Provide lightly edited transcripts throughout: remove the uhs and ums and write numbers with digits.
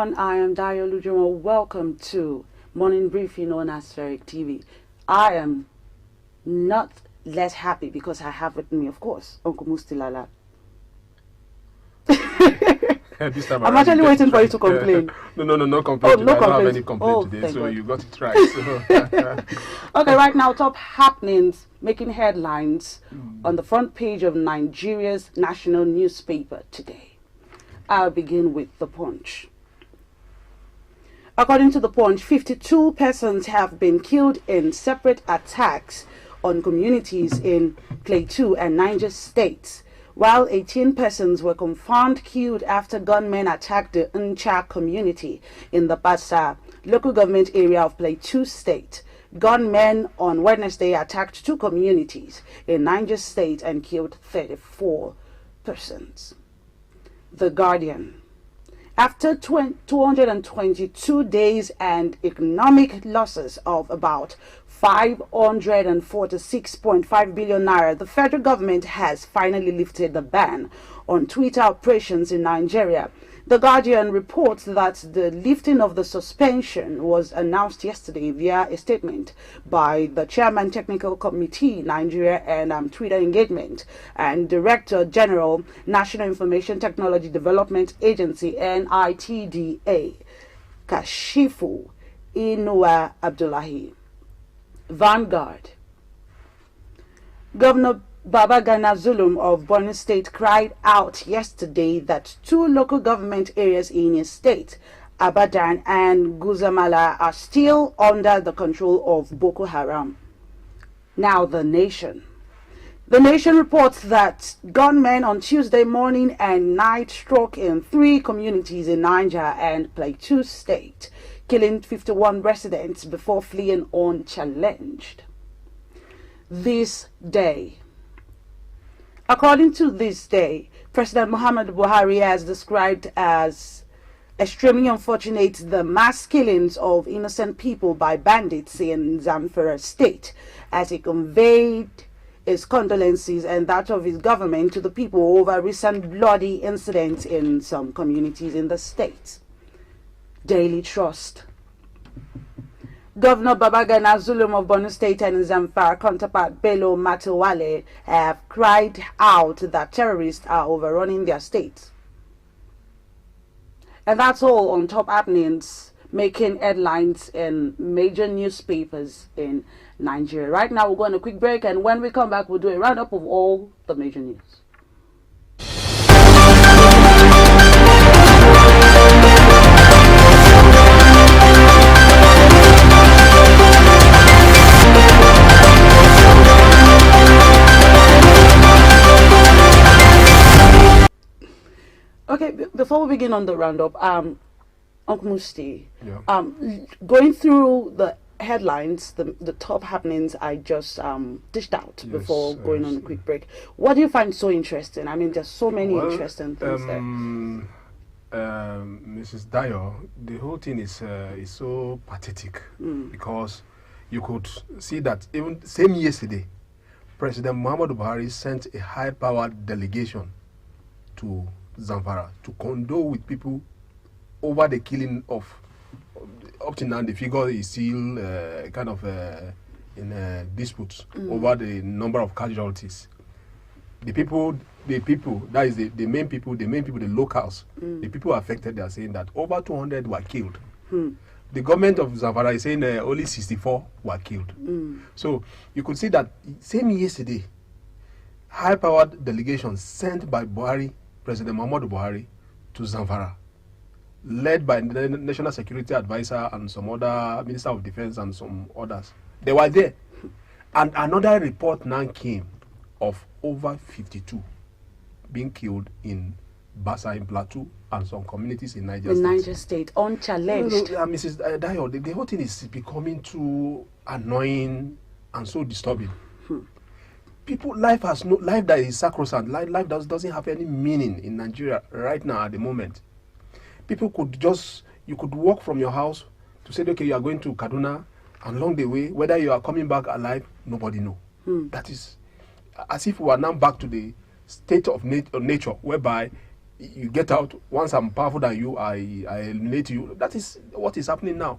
everyone, I am Dayo Lujomo. Welcome to Morning Briefing on Aspheric TV. I am not less happy because I have with me, of course, Uncle Mustilala. I'm actually waiting for you to complain. No complaint. Oh, no I don't have complaint. any complaint today, so God. you got it right. So. Okay, right now, top happenings making headlines on the front page of Nigeria's national newspaper today. I'll begin with The Punch. According to The Punch, 52 persons have been killed in separate attacks on communities in Plateau and Niger states, while 18 persons were confirmed killed after gunmen attacked the Ncha community in the Bassa local government area of Plateau State. Gunmen on Wednesday attacked two communities in Niger State and killed 34 persons. The Guardian. After 222 days and economic losses of about 546.5 billion naira, the federal government has finally lifted the ban on Twitter operations in Nigeria. The Guardian reports that the lifting of the suspension was announced yesterday via a statement by the Chairman Technical Committee Nigeria and Twitter Engagement and Director General National Information Technology Development Agency NITDA, Kashifu Inuwa Abdullahi. Vanguard. Governor Babagana Zulum of Borno State cried out yesterday that two local government areas in his state, Abadan and Guzamala, are still under the control of Boko Haram. Now The Nation. The Nation reports that gunmen on Tuesday morning and night struck in three communities in Niger and Plateau State, killing 51 residents before fleeing unchallenged. This day. According to This Day, President Muhammadu Buhari has described as extremely unfortunate the mass killings of innocent people by bandits in Zamfara state, as he conveyed his condolences and that of his government to the people over recent bloody incidents in some communities in the state. Daily Trust. Governor Babagana Zulum of Borno State and Zamfara counterpart Bello Matawale have cried out that terrorists are overrunning their state. And that's all on top happenings making headlines in major newspapers in Nigeria. Right now we're going to a quick break, and when we come back we'll do a roundup of all the major news. Okay, before we begin on the roundup, Uncle Musti, going through the headlines, the top happenings I just dished out before going on a quick break. What do you find so interesting? I mean, there's so many interesting things there. Mrs. Dayo, the whole thing is so pathetic because you could see that even same yesterday, President Muhammadu Buhari sent a high-powered delegation to Zamfara to condole with people over the killing of, up to now the figure is still kind of in disputes over the number of casualties. The people, that is the main people, the locals, the people affected, they are saying that over 200 were killed. The government of Zamfara is saying only 64 were killed. So you could see that same yesterday, high-powered delegation sent by President Muhammadu Buhari to Zamfara, led by the National Security Advisor and some other Minister of Defense and some others. They were there. And another report now came of over 52 being killed in Bassa in Plateau and some communities in Niger State. Niger State, unchallenged. Mrs. Dayo, the whole thing is becoming too annoying and so disturbing. People, life that is sacrosanct. Life doesn't have any meaning in Nigeria right now at the moment. People you could walk from your house to say, okay, you are going to Kaduna, and along the way, whether you are coming back alive, nobody know. That is as if we are now back to the state of nature, whereby you get out. Once I'm powerful than you, I eliminate you. That is what is happening now.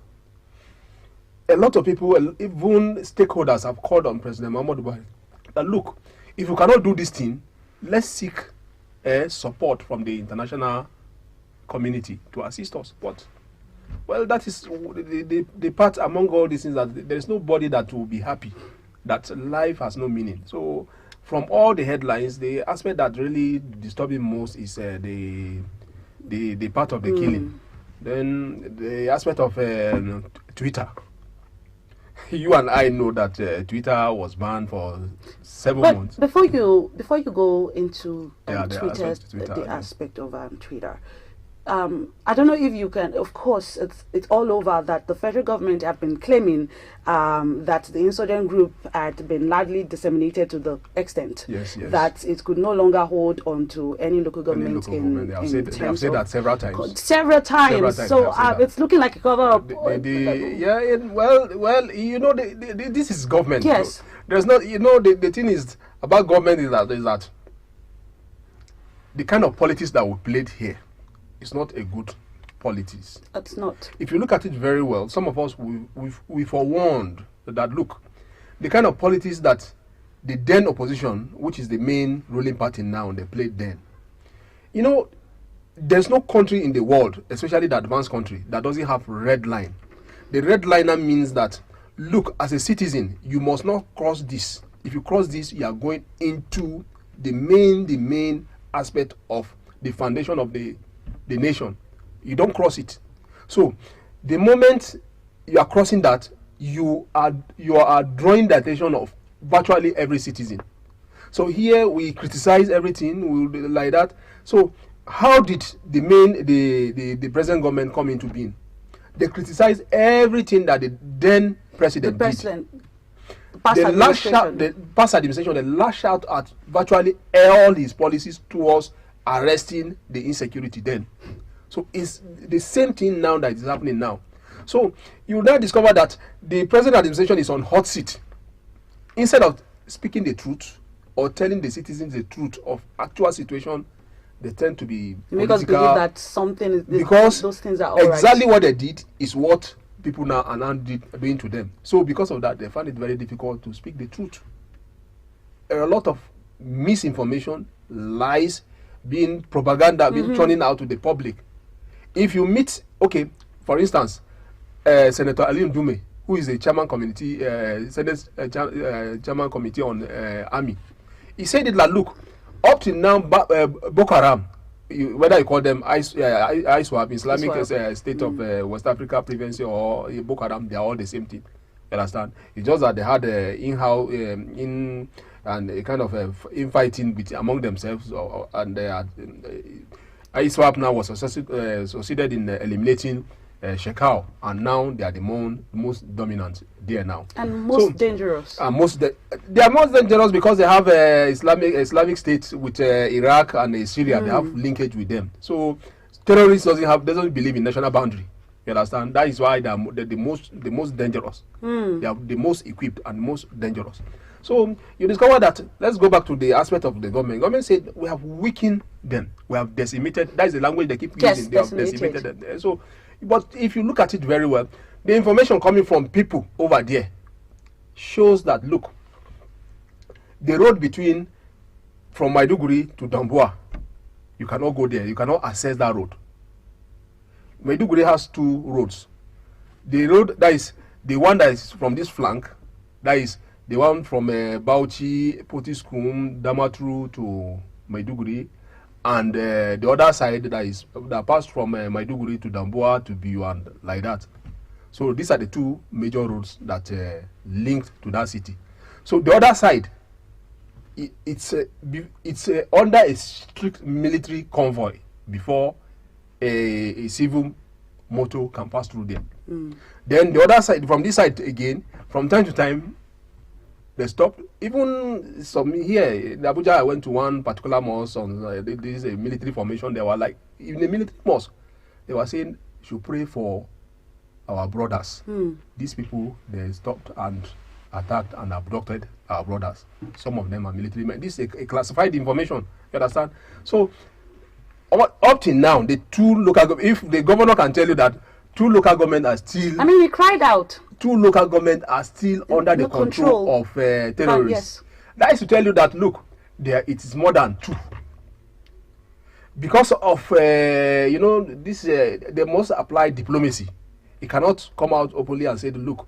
A lot of people, even stakeholders, have called on President Muhammadu Buhari that look, if you cannot do this thing, let's seek support from the international community to assist us. But well, that is the part among all these things, that there is nobody that will be happy, that life has no meaning. So from all the headlines, the aspect that really disturbing most is the part of the killing. Then the aspect of Twitter. You and I know that Twitter was banned for 7 months. Before you go into Twitter, the aspect of Twitter, I don't know if you can. Of course, it's all over that the federal government have been claiming that the insurgent group had been largely disseminated to the extent that it could no longer hold on to any local government. They have said that several times. Several times. So it's looking like a cover up. Well, this is government. Yes. So there's not. The thing is about government is that the kind of politics that we played here. It's not a good politics. It's not. If you look at it very well, some of us, we forewarned that, look, the kind of politics that the then opposition, which is the main ruling party now, they played then. There's no country in the world, especially the advanced country, that doesn't have red line. The red liner means that, look, as a citizen, you must not cross this. If you cross this, you are going into the main aspect of the foundation of the nation. You don't cross it. So the moment you are crossing that, you are drawing the attention of virtually every citizen. So here we criticize everything like that. So how did the present government come into being? They criticize everything that the then president did. The past administration, they lash out at virtually all his policies towards arresting the insecurity then. So it's the same thing now that is happening now. So you now discover that the present administration is on hot seat. Instead of speaking the truth or telling the citizens the truth of actual situation, they tend to be make us believe that something is because those things are all exactly what they did is what people now are now doing to them. So because of that, they find it very difficult to speak the truth. There are a lot of misinformation, lies, being propaganda, being turning out to the public. If you meet, for instance, Senator Alim Dume, who is a chairman committee, chairman committee on army, he said it like, look, up to now, Boko Haram, whether you call them ISWAP, Islamic State of West Africa Presidency, or Boko Haram, they are all the same thing. You understand? It's just that they had in-house and a kind of infighting among themselves, and they had ISWAP now was succeeded in eliminating Shekau, and now they are the most dominant there now. And most dangerous. They are most dangerous because they have Islamic State with Iraq and Syria. They have linkage with them. So terrorists doesn't believe in national boundary. You understand? That is why they are the most dangerous. They are the most equipped and most dangerous. So you discover that, let's go back to the aspect of the government. Government said we have weakened them. We have decimated. That is the language they keep using. They have decimated them. So, but if you look at it very well, the information coming from people over there shows that, look, the road from Maiduguri to Damboa, you cannot go there. You cannot access that road. Maiduguri has two roads. The road that is the one that is from this flank, that is the one from Bauchi, Potiskum, Damaturu to Maiduguri, and the other side that passed from Maiduguri to Damboa to Biu and like that. So these are the two major roads that linked to that city. So the other side, it's under a strict military convoy before a civil motor can pass through there. Then the other side, from this side again, from time to time, they stopped. Even some here in Abuja, I went to one particular mosque on this is a military formation. They were like, in the military mosque, they were saying, "You should pray for our brothers." These people, they stopped and attacked and abducted our brothers. Some of them are military men. This is a classified information. You understand? So Up till now, the two local if the governor can tell you that two local government are still, I mean, he cried out. Two local government are still under the control of terrorists. Yes. That is to tell you that look, there it is more than two. Because of this, they must apply diplomacy. It cannot come out openly and say, look,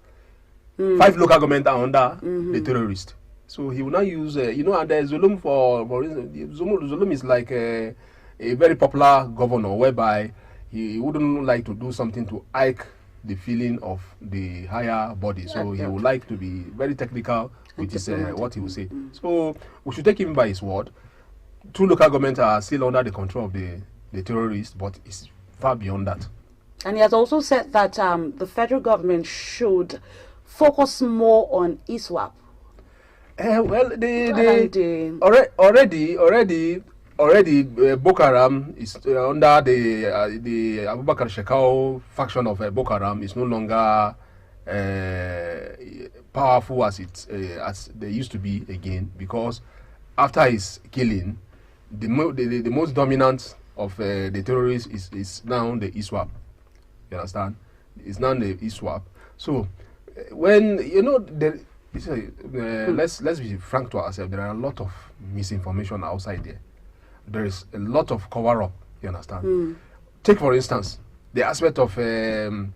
5 local government are under the terrorist. So he will not use, and there's Zulum for instance, Zulum is like a very popular governor, whereby he wouldn't like to do something to ike the feeling of the higher body. So he would like to be very technical, which is what he will say. So we should take him by his word. 2 local governments are still under the control of the terrorists, but it's far beyond that. And he has also said that the federal government should focus more on ISWAP. Well, already Boko Haram is under the Abubakar Shekau faction of Boko Haram is no longer powerful as they used to be again, because after his killing, the most dominant of the terrorists is now the ISWAP. You understand? It's now the ISWAP. So when let's be frank to ourselves, there are a lot of misinformation outside there. There is a lot of cover up. You understand? Take for instance the aspect of the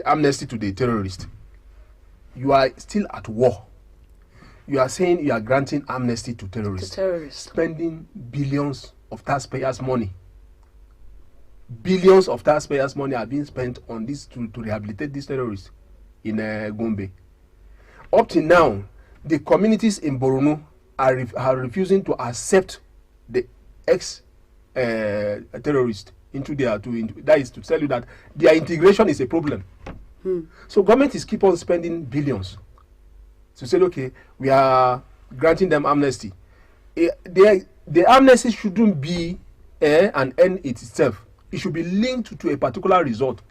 amnesty to the terrorists. You are still at war. You are saying you are granting amnesty to terrorists. Spending billions of taxpayers' money. Billions of taxpayers' money are being spent on this to rehabilitate these terrorists in Gombe. Up to now, the communities in Borno are refusing to accept the ex-terrorists into their that is to tell you that their integration is a problem. So government is keep on spending billions to say, okay, we are granting them amnesty. The amnesty shouldn't be an end itself. It should be linked to a particular result.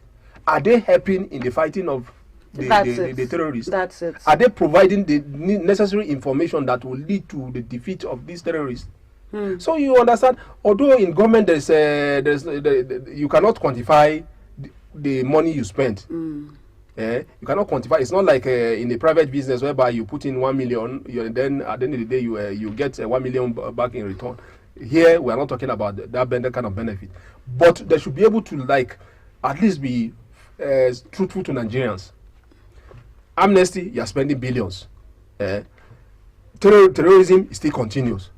Are they helping in the fighting of the terrorists? That's it. Are they providing the necessary information that will lead to the defeat of these terrorists? So you understand, although in government you cannot quantify the money you spent. You cannot quantify. It's not like in a private business whereby you put in 1 million, then at the end of the day you get 1 million back in return. Here we are not talking about that kind of benefit, but they should be able to at least be truthful to Nigerians. Amnesty, you are spending billions. Terrorism still continues.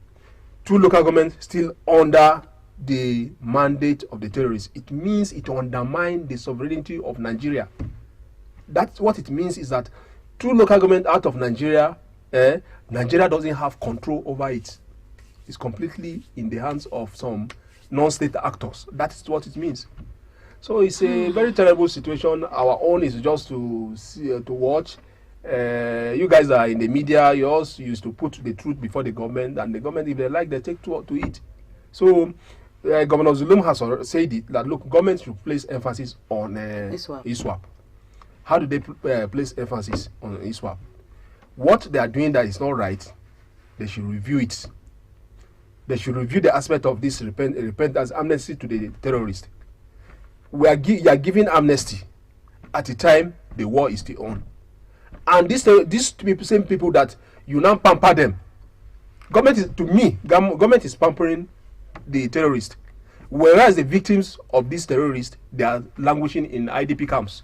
2 local governments still under the mandate of the terrorists. It means it undermines the sovereignty of Nigeria. That's what it means, is that 2 local governments out of Nigeria, Nigeria doesn't have control over it. It's completely in the hands of some non-state actors. That's what it means. So it's a very terrible situation. Our own is just to see, to watch. You guys are in the media. You also used to put the truth before the government, and the government, if they like, they take to it. So Governor Zulum has said it, that look, government should place emphasis on ISWAP. How do they place emphasis on ISWAP? What they are doing that is not right, they should review it. They should review the aspect of this repentance, amnesty to the terrorists. You are giving amnesty at the time the war is still on. And these same people that you now pamper them. Government is pampering the terrorists. Whereas the victims of these terrorists, they are languishing in IDP camps.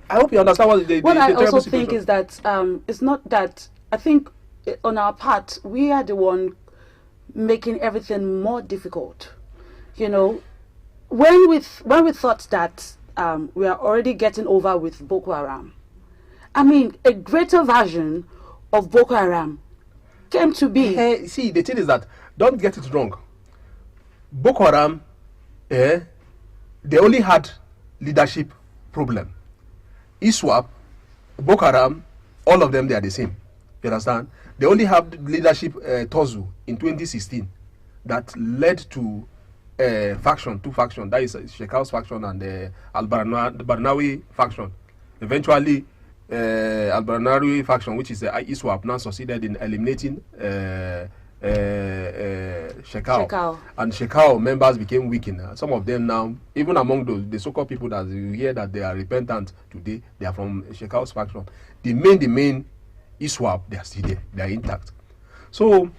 I hope you understand what I also think is that it's not that, I think on our part, we are the one making everything more difficult. When we thought that we are already getting over with Boko Haram, I mean, a greater version of Boko Haram came to be. See, the thing is that, don't get it wrong. Boko Haram, they only had leadership problem. ISWAP, Boko Haram, all of them, they are the same. You understand? They only have leadership Tozu in 2016 that led to two factions, that is Shekau's faction and the Al-Barnawi faction. Eventually, Al-Barnawi faction, which is the ISWAP, now succeeded in eliminating Shekau. And Shekau members became weakened. Some of them now, even among the so-called people that you hear that they are repentant today, they are from Shekau's faction. The main ISWAP, they are still there, they are intact. So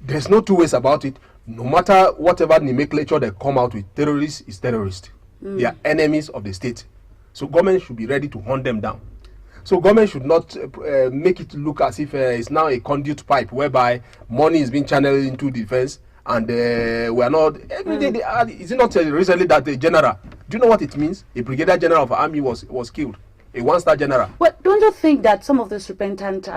there's no two ways about it. No matter whatever nomenclature they come out with, terrorists is terrorist. They are enemies of the state. So government should be ready to hunt them down. So government should not make it look as if it's now a conduit pipe whereby money is being channeled into defense, and we are not every day. Is it not recently that the general? Do you know what it means? A brigadier general of army was killed. A one-star general. Well, don't you think that some of these repentant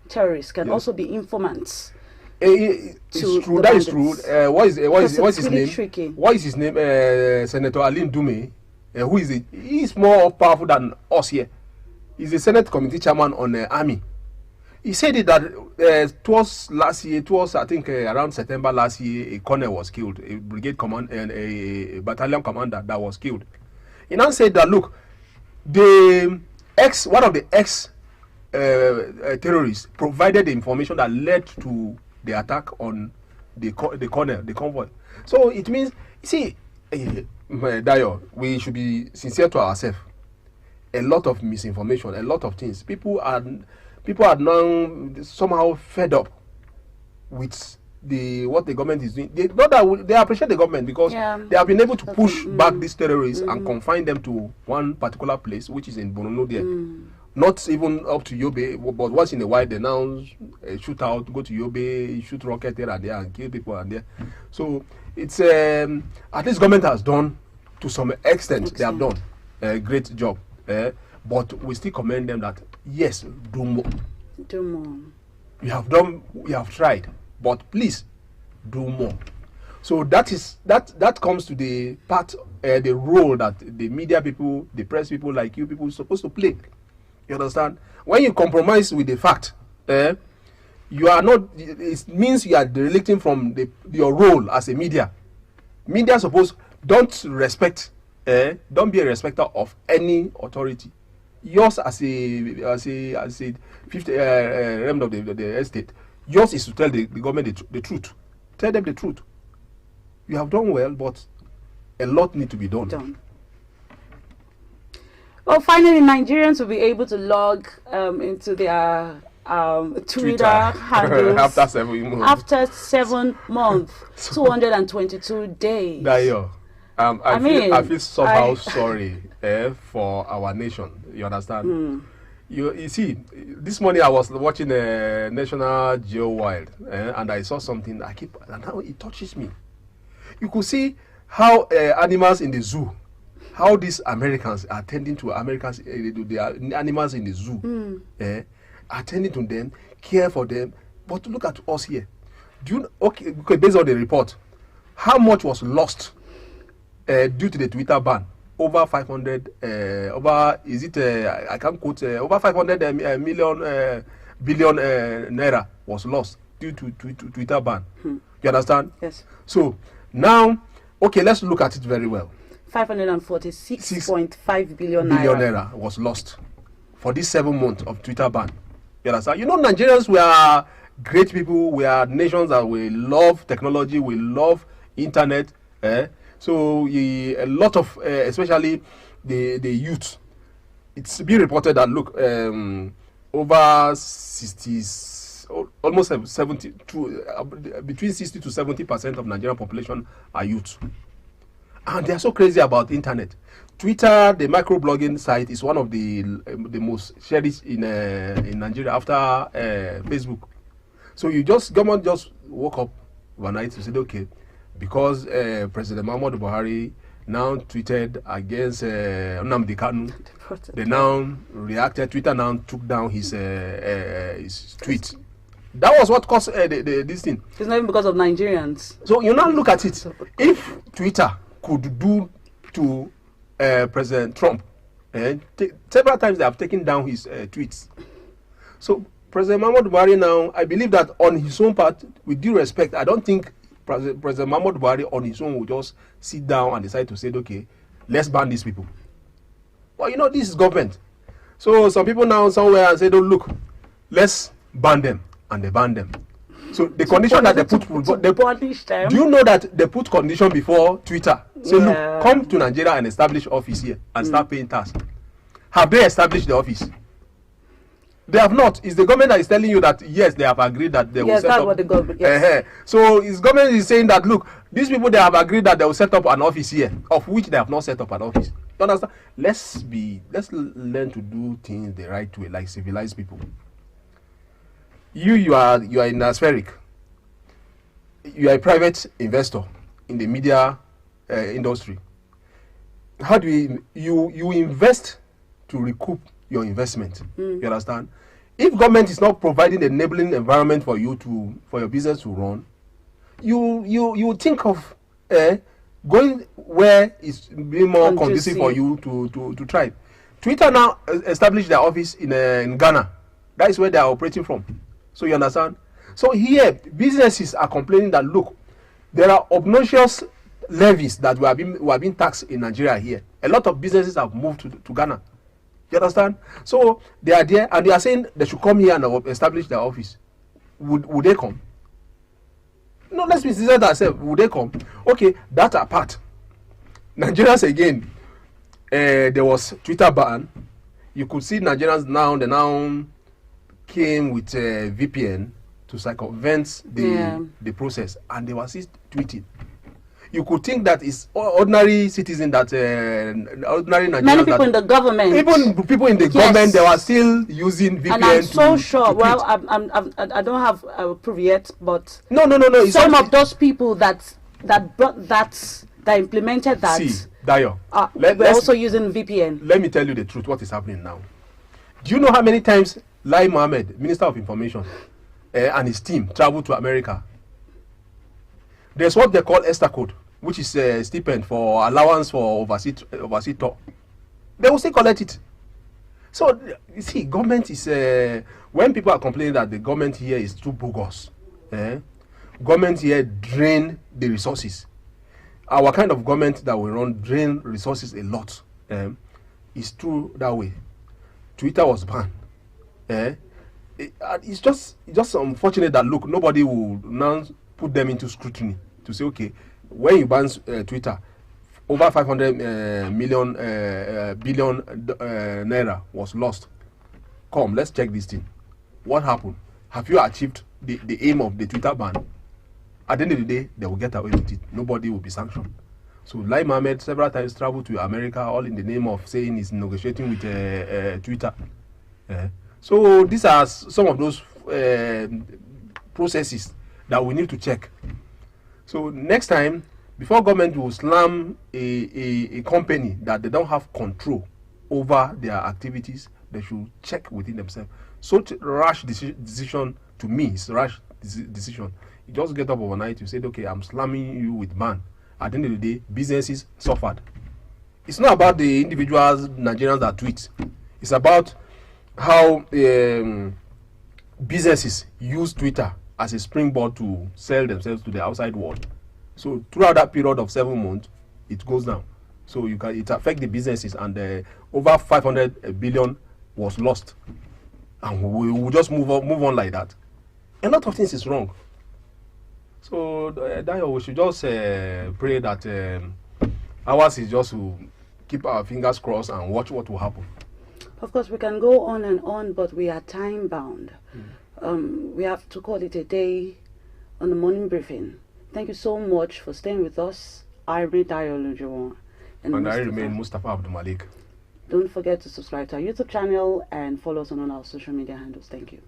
terrorists can also be informants? It's true. That is true. What is his really name? tricky. What is his name? Senator Aline Dume. Who is it? He's more powerful than us here. He's the Senate Committee Chairman on Army. He said it that towards last year, I think around September last year, a colonel was killed, a brigade command and a battalion commander that was killed. He now said that look, one of the terrorists provided the information that led to the attack on the convoy. So it means, see, Dayo, we should be sincere to ourselves. A lot of misinformation, a lot of things. People are now somehow fed up with what the government is doing. They appreciate the government because they have been able to push back these terrorists and confine them to one particular place, which is in Borno there. Not even up to Yobe, but once in a while they now shoot out, go to Yobe, shoot rocket here and there and kill people and there. So it's at least government has done to some extent. They have done a great job. But we still commend them that yes, do more. Do more. We have tried, but please do more. So that comes to the part, the role that the media people, the press people like you people are supposed to play. You understand? When you compromise with the fact, you are not. It means you are derelicting from your role as a media. Media don't respect. Don't be a respecter of any authority. Yours as a fifth realm of the estate, yours is to tell the government the truth. Tell them the truth. You have done well, but a lot need to be done. Well, finally, Nigerians will be able to log into their Twitter handles after 7 months, 222 days. Dayo. I feel somehow sorry for our nation. You understand? You see, this morning I was watching National Geo Wild, and I saw something. And now it touches me. You could see how animals in the zoo, how these Americans are tending to the animals in the zoo, attending to them, care for them. But look at us here. Okay, based on the report, how much was lost due to the Twitter ban? Over 500, I can't quote, over 500 billion naira was lost due to Twitter ban. You understand? Yes. So now, okay, let's look at it very well. 546.5 billion naira was lost for this 7 months of Twitter ban. You understand? You know, Nigerians, we are great people. We are nations that we love technology. We love internet. So a lot of, especially the youth, it's been reported that look, over 60, almost 70, between 60 to 70% of Nigerian population are youth, and they are so crazy about the internet. Twitter, the microblogging site, is one of the most shared in Nigeria after Facebook. So government just woke up one night to say, okay, because President Muhammadu Buhari now tweeted against Nnamdi Kanu, they now reacted. Twitter now took down his tweet. That was what caused this thing. It's not even because of Nigerians. So you now look at it. If Twitter could do to President Trump, several times they have taken down his tweets. So President Muhammadu Buhari now, I believe that on his own part, with due respect, I don't think President Muhammadu Buhari on his own will just sit down and decide to say, okay, let's ban these people. Well, you know, this is government. So some people now somewhere say, don't look, let's ban them, and they ban them. So the condition that they put, to punish them. Do you know that they put condition before Twitter? Say, Yeah. look, come to Nigeria and establish office here and start paying tax. Have they established the office? They have not. It's the government that is telling you that yes, they have agreed that they will set that's up. what the government. Yes. So his government is saying that look, these people they have agreed that they will set up an office here, of which they have not set up an office. You understand? Let's learn to do things the right way, like civilized people. You are in Aspheric. You are a private investor in the media industry. How do you invest to recoup your investment? You understand? If government is not providing an enabling environment for you for your business to run, you think of going where it's being more conducive for you to thrive. Twitter now established their office in Ghana. That is where they are operating from. So you understand? So here businesses are complaining that look, there are obnoxious levies that were being taxed in Nigeria here. A lot of businesses have moved to Ghana. You understand? So they are there and they are saying they should come here and establish their office. Would they come? No, let's be sincere ourselves. Would they come? Okay, that apart. Nigerians again, there was Twitter ban. You could see Nigerians they now came with VPN to circumvent the process, and they were still tweeting. You could think that it's ordinary citizen that ordinary Nigerians. Many people in the government. Even people in the government, they were still using VPN. And I'm so sure. To well, I don't have proof yet, but no. Some of those people that implemented that. See, Dayo. We're also using VPN. Let me tell you the truth. What is happening now? Do you know how many times Lai Mohammed, Minister of Information, and his team traveled to America? There's what they call ESTA code, which is a stipend for allowance for overseas tour. They will still collect it. So you see, government is when people are complaining that the government here is too bogus, government here drain the resources. Our kind of government that we run drain resources a lot. It's true that way. Twitter was banned. It's just unfortunate that look, nobody will now put them into scrutiny to say, okay, when you ban Twitter, over 500 billion naira was lost. Come, let's check this thing. What happened? Have you achieved the aim of the Twitter ban? At the end of the day, they will get away with it. Nobody will be sanctioned. So Lai Mohammed several times traveled to America, all in the name of saying he's negotiating with Twitter. So these are some of those processes that we need to check. So next time, before government will slam a company that they don't have control over their activities, they should check within themselves. Such rash decision, to me, is rash decision. You just get up overnight, you say, okay, I'm slamming you with ban. At the end of the day, businesses suffered. It's not about the individuals, Nigerians that tweet. It's about how businesses use Twitter as a springboard to sell themselves to the outside world. So throughout that period of 7 months, it goes down. So it affects the businesses, and over 500 billion was lost. And we will just move on like that. A lot of things is wrong. So Dayo, we should just pray that ours is just to keep our fingers crossed and watch what will happen. Of course, we can go on and on, but we are time bound. We have to call it a day on the morning briefing. Thank you so much for staying with us. I remain Dayo Lujuwon. And I remain Mustafa Abdul Malik. Don't forget to subscribe to our YouTube channel and follow us on all our social media handles. Thank you.